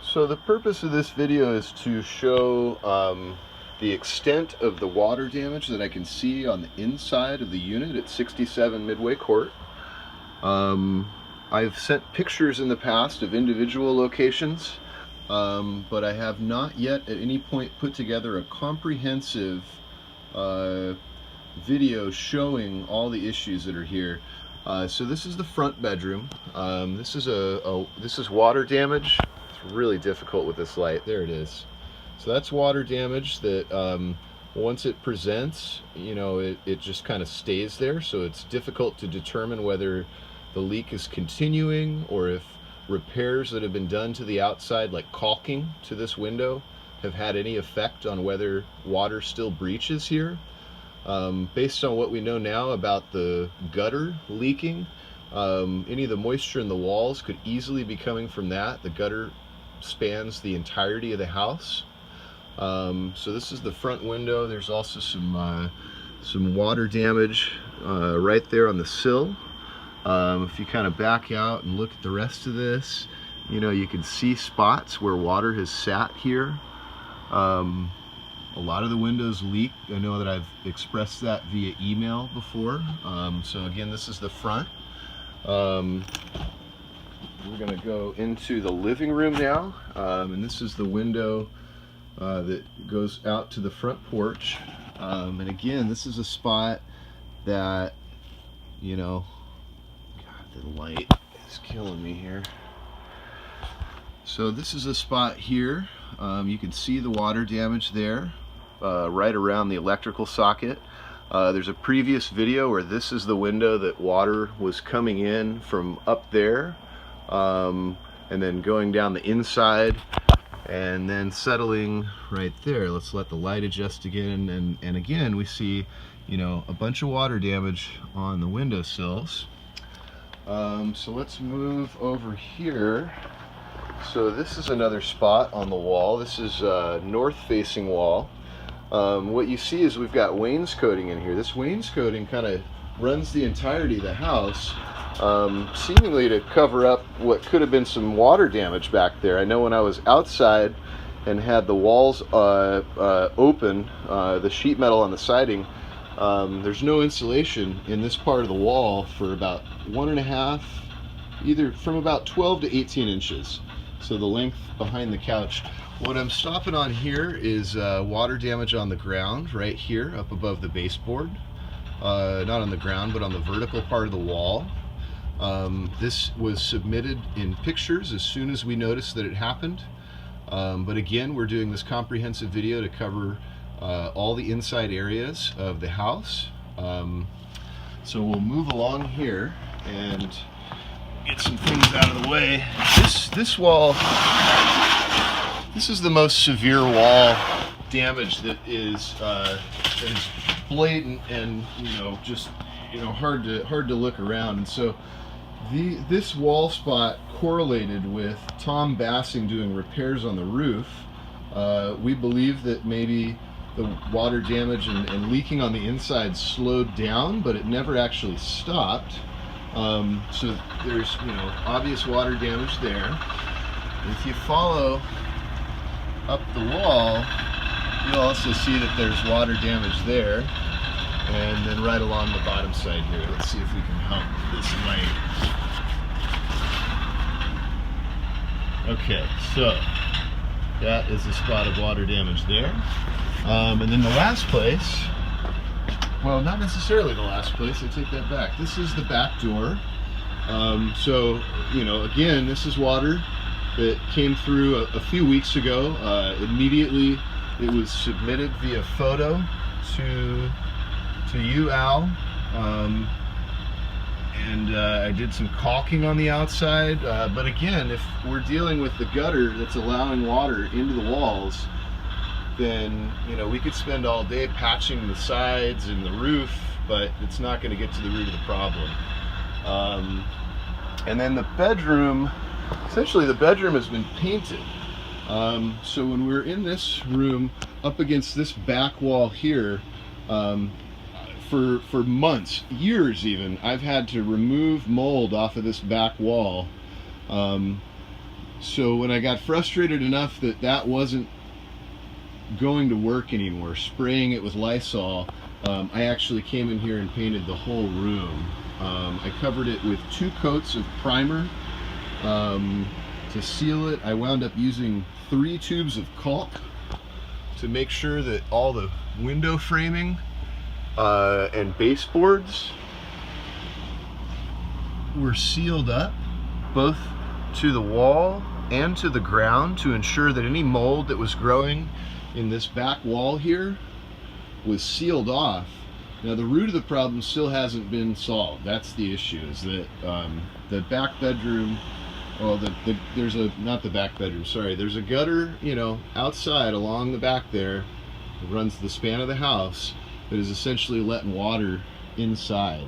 So the purpose of this video is to show the extent of the water damage that I can see on the inside of the unit at 67 Midway Court. I've sent pictures in the past of individual locations, but I have not yet at any point put together a comprehensive video showing all the issues that are here. So this is the front bedroom. This is water damage. It's really difficult with this light. There it is. So that's water damage that once it presents, you know, it just kind of stays there. So it's difficult to determine whether the leak is continuing or if repairs that have been done to the outside, like caulking to this window, have had any effect on whether water still breaches here. Based on what we know now about the gutter leaking, any of the moisture in the walls could easily be coming from that. The gutter spans the entirety of the house. So this is the front window. There's also some water damage right there on the sill. If you kind of back out and look at the rest of this, you know, you can see spots where water has sat here. A lot of the windows leak. I know that I've expressed that via email before. So again, this is the front. We're going to go into the living room now, and this is the window that goes out to the front porch. And again, this is a spot that, you know, God, the light is killing me here. So this is a spot here. You can see the water damage there, right around the electrical socket. There's a previous video where this is the window that water was coming in from up there, and then going down the inside and then settling right there. Let's let the light adjust again, and again we see, you know, a bunch of water damage on the windowsills. So let's move over here. So this is another spot on the wall. This is a north-facing wall. What you see is we've got wainscoting in here. This wainscoting kind of runs the entirety of the house, seemingly to cover up what could have been some water damage back there. I know when I was outside and had the walls open, the sheet metal on the siding, there's no insulation in this part of the wall for about 1.5, either from about 12 to 18 inches. So the length behind the couch. What I'm stopping on here is water damage on the ground right here up above the baseboard. Not on the ground, but on the vertical part of the wall. This was submitted in pictures as soon as we noticed that it happened. But again, we're doing this comprehensive video to cover all the inside areas of the house. So we'll move along here and get some things out of the way. This wall, this is the most severe wall damage that is blatant and, you know, just, you know, hard to look around. And so this wall spot correlated with Tom Bassing doing repairs on the roof. We believe that maybe the water damage and leaking on the inside slowed down, but it never actually stopped. So there's, you know, obvious water damage there. If you follow up the wall, you'll also see that there's water damage there, and then right along the bottom side here. Let's see if we can help this light. Okay, so that is a spot of water damage there. And then the last place, well, not necessarily the last place, I take that back. This is the back door. So, you know, again, this is water that came through a few weeks ago. Immediately it was submitted via photo to you, Al. And I did some caulking on the outside. But again, if we're dealing with the gutter that's allowing water into the walls, then, you know, we could spend all day patching the sides and the roof, but it's not going to get to the root of the problem. And then the bedroom, essentially the bedroom has been painted. So when we're in this room up against this back wall here, for months, years even, I've had to remove mold off of this back wall. So when I got frustrated enough that that wasn't going to work anymore, spraying it with Lysol, I actually came in here and painted the whole room. I covered it with 2 coats of primer to seal it. I wound up using 3 tubes of caulk to make sure that all the window framing and baseboards were sealed up, both to the wall and to the ground, to ensure that any mold that was growing in this back wall here was sealed off. Now the root of the problem still hasn't been solved. That's the issue, is that the back bedroom, well, there's a, not the back bedroom, sorry, there's a gutter, you know, outside along the back there that runs the span of the house that is essentially letting water inside.